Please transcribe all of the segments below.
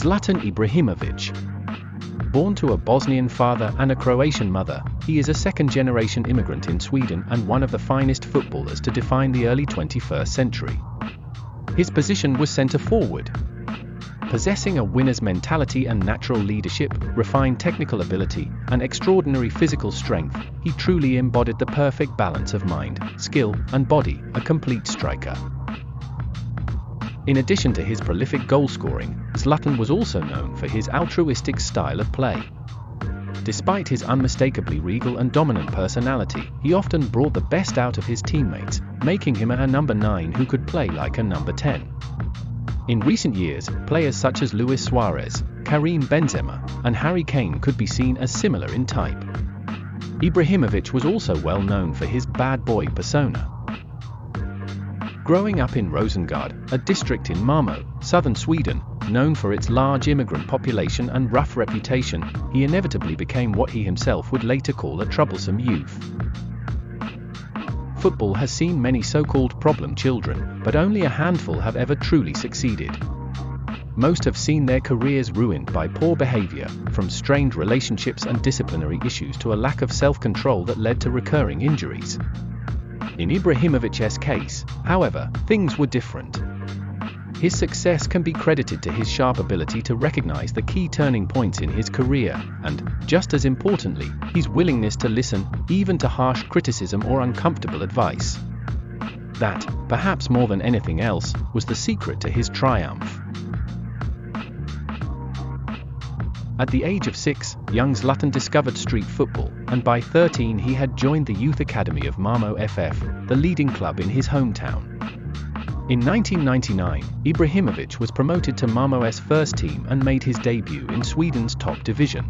Zlatan Ibrahimović. Born to a Bosnian father and a Croatian mother, he is a second-generation immigrant in Sweden and one of the finest footballers to define the early 21st century. His position was centre forward. Possessing a winner's mentality and natural leadership, refined technical ability, and extraordinary physical strength, he truly embodied the perfect balance of mind, skill, and body, a complete striker. In addition to his prolific goal-scoring, Zlatan was also known for his altruistic style of play. Despite his unmistakably regal and dominant personality, he often brought the best out of his teammates, making him a number 9 who could play like a number 10. In recent years, players such as Luis Suarez, Karim Benzema, and Harry Kane could be seen as similar in type. Ibrahimović was also well known for his bad boy persona. Growing up in Rosengård, a district in Malmö, southern Sweden, known for its large immigrant population and rough reputation, he inevitably became what he himself would later call a troublesome youth. Football has seen many so-called problem children, but only a handful have ever truly succeeded. Most have seen their careers ruined by poor behavior, from strained relationships and disciplinary issues to a lack of self-control that led to recurring injuries. In Ibrahimovic's case, however, things were different. His success can be credited to his sharp ability to recognize the key turning points in his career, and, just as importantly, his willingness to listen, even to harsh criticism or uncomfortable advice. That, perhaps more than anything else, was the secret to his triumph. At the age of 6, young Zlatan discovered street football, and by 13 he had joined the youth academy of Malmö FF, the leading club in his hometown. In 1999, Ibrahimović was promoted to Malmö's first team and made his debut in Sweden's top division.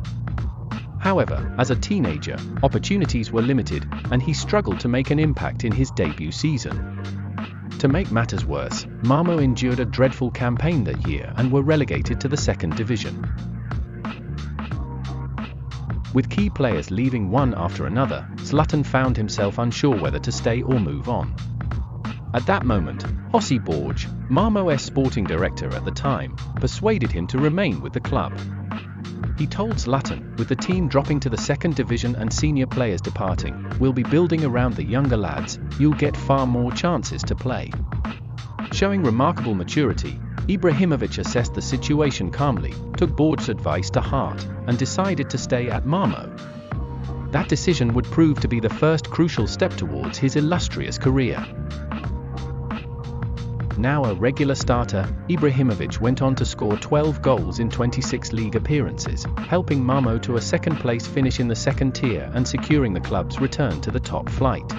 However, as a teenager, opportunities were limited, and he struggled to make an impact in his debut season. To make matters worse, Malmö endured a dreadful campaign that year and were relegated to the second division. With key players leaving one after another, Zlatan found himself unsure whether to stay or move on. At that moment, José Borge, Malmö's sporting director at the time, persuaded him to remain with the club. He told Zlatan, with the team dropping to the second division and senior players departing, "We'll be building around the younger lads, you'll get far more chances to play." Showing remarkable maturity, Ibrahimović assessed the situation calmly, took Borge's advice to heart, and decided to stay at Malmö. That decision would prove to be the first crucial step towards his illustrious career. Now a regular starter, Ibrahimović went on to score 12 goals in 26 league appearances, helping Malmö to a second-place finish in the second tier and securing the club's return to the top flight.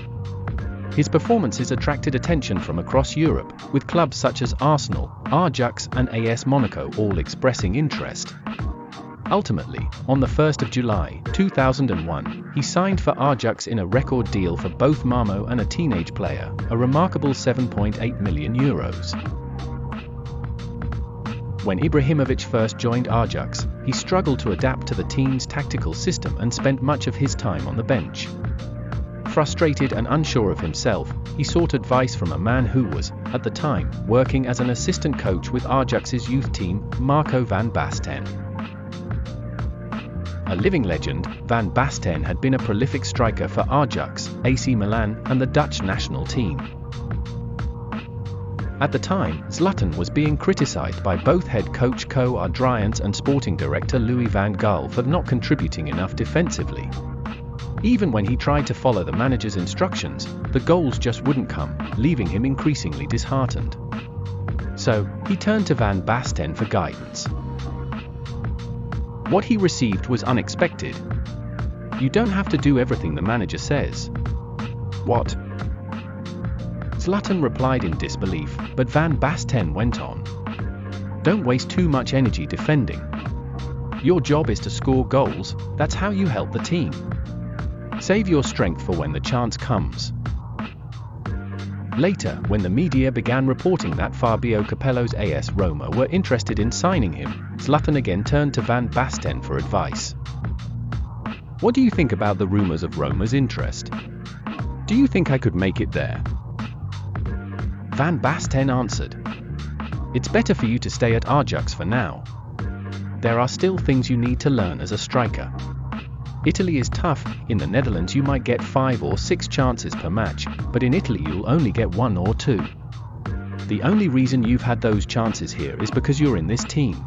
His performances attracted attention from across Europe, with clubs such as Arsenal, Ajax and AS Monaco all expressing interest. Ultimately, on the 1st of July, 2001, he signed for Ajax in a record deal for both Malmö and a teenage player, a remarkable €7.8 million. When Ibrahimović first joined Ajax, he struggled to adapt to the team's tactical system and spent much of his time on the bench. Frustrated and unsure of himself, he sought advice from a man who was, at the time, working as an assistant coach with Ajax's youth team, Marco van Basten. A living legend, Van Basten had been a prolific striker for Ajax, AC Milan, and the Dutch national team. At the time, Zlatan was being criticized by both head coach Co Adriaans and sporting director Louis van Gaal for not contributing enough defensively. Even when he tried to follow the manager's instructions, the goals just wouldn't come, leaving him increasingly disheartened. So, he turned to Van Basten for guidance. What he received was unexpected. "You don't have to do everything the manager says." "What?" Zlatan replied in disbelief, but Van Basten went on. "Don't waste too much energy defending. Your job is to score goals, that's how you help the team. Save your strength for when the chance comes." Later, when the media began reporting that Fabio Capello's AS Roma were interested in signing him, Zlatan again turned to Van Basten for advice. "What do you think about the rumors of Roma's interest? Do you think I could make it there?" Van Basten answered, "It's better for you to stay at Ajax for now. there are still things you need to learn as a striker. Italy is tough. In the Netherlands you might get 5 or 6 chances per match, but in Italy you'll only get 1 or 2. The only reason you've had those chances here is because you're in this team.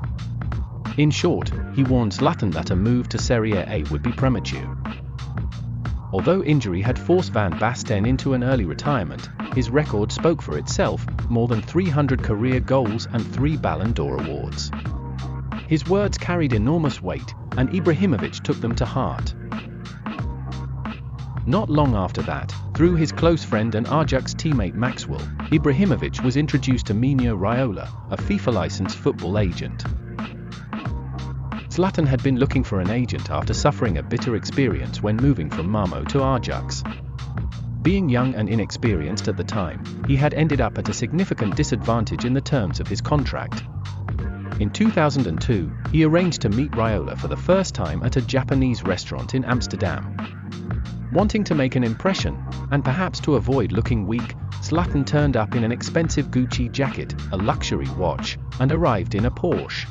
In short, he warned Zlatan that a move to Serie A would be premature. Although injury had forced Van Basten into an early retirement, his record spoke for itself: more than 300 career goals and 3 Ballon d'Or awards. His words carried enormous weight, and Ibrahimović took them to heart. Not long after that, through his close friend and Ajax teammate Maxwell, Ibrahimović was introduced to Mino Raiola, a FIFA-licensed football agent. Zlatan had been looking for an agent after suffering a bitter experience when moving from Malmo to Ajax. Being young and inexperienced at the time, he had ended up at a significant disadvantage in the terms of his contract. In 2002, he arranged to meet Raiola for the first time at a Japanese restaurant in Amsterdam. Wanting to make an impression, and perhaps to avoid looking weak, Zlatan turned up in an expensive Gucci jacket, a luxury watch, and arrived in a Porsche.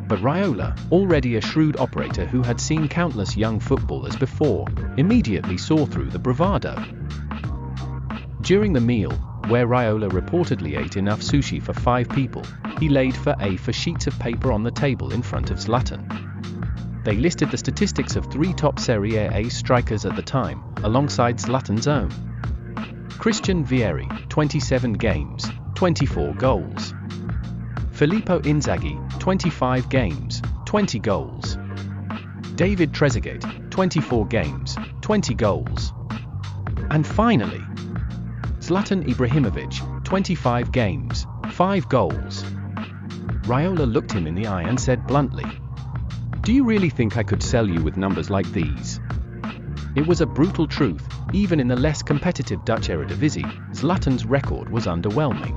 But Raiola, already a shrewd operator who had seen countless young footballers before, immediately saw through the bravado. During the meal, where Raiola reportedly ate enough sushi for 5 people, he laid for sheets of paper on the table in front of Zlatan. They listed the statistics of 3 top Serie A strikers at the time, alongside Zlatan's own. Christian Vieri, 27 games, 24 goals. Filippo Inzaghi, 25 games, 20 goals. David Trezeguet, 24 games, 20 goals. And finally, Zlatan Ibrahimović, 25 games, 5 goals. Raiola looked him in the eye and said bluntly, "Do you really think I could sell you with numbers like these?" It was a brutal truth. Even in the less competitive Dutch Eredivisie, Zlatan's record was underwhelming.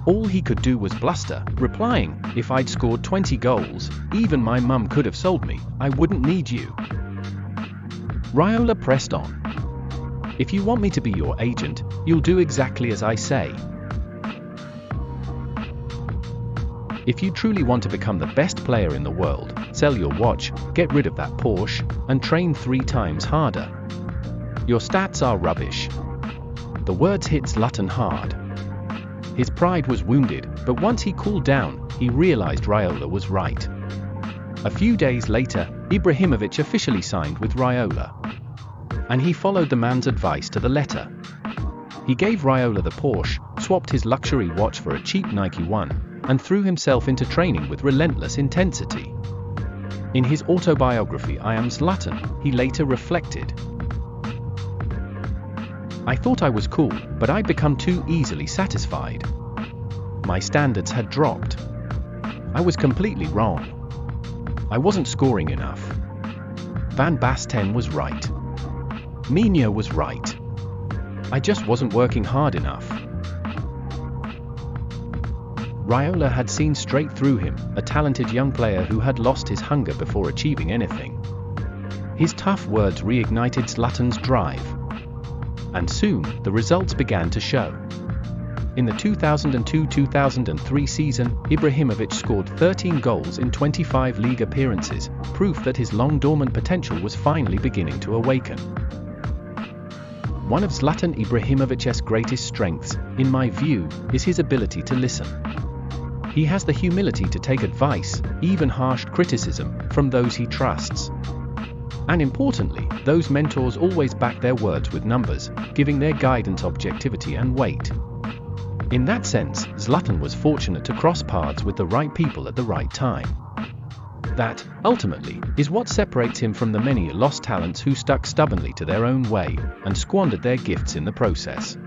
All he could do was bluster, replying, "If I'd scored 20 goals, even my mum could have sold me, I wouldn't need you." Raiola pressed on. "If you want me to be your agent, you'll do exactly as I say. If you truly want to become the best player in the world, sell your watch, get rid of that Porsche, and train 3 times harder. Your stats are rubbish." The words hit Zlatan hard. His pride was wounded, but once he cooled down, he realized Raiola was right. A few days later, Ibrahimović officially signed with Raiola. And he followed the man's advice to the letter. He gave Raiola the Porsche, swapped his luxury watch for a cheap Nike one, and threw himself into training with relentless intensity. In his autobiography I Am Zlatan, he later reflected, "I thought I was cool, but I'd become too easily satisfied. My standards had dropped. I was completely wrong. I wasn't scoring enough. Van Basten was right. Mino was right. I just wasn't working hard enough." Raiola had seen straight through him, a talented young player who had lost his hunger before achieving anything. His tough words reignited Zlatan's drive. And soon, the results began to show. In the 2002-2003 season, Ibrahimović scored 13 goals in 25 league appearances, proof that his long-dormant potential was finally beginning to awaken. One of Zlatan Ibrahimovic's greatest strengths, in my view, is his ability to listen. He has the humility to take advice, even harsh criticism, from those he trusts. And importantly, those mentors always back their words with numbers, giving their guidance objectivity and weight. In that sense, Zlatan was fortunate to cross paths with the right people at the right time. That, ultimately, is what separates him from the many lost talents who stuck stubbornly to their own way, and squandered their gifts in the process.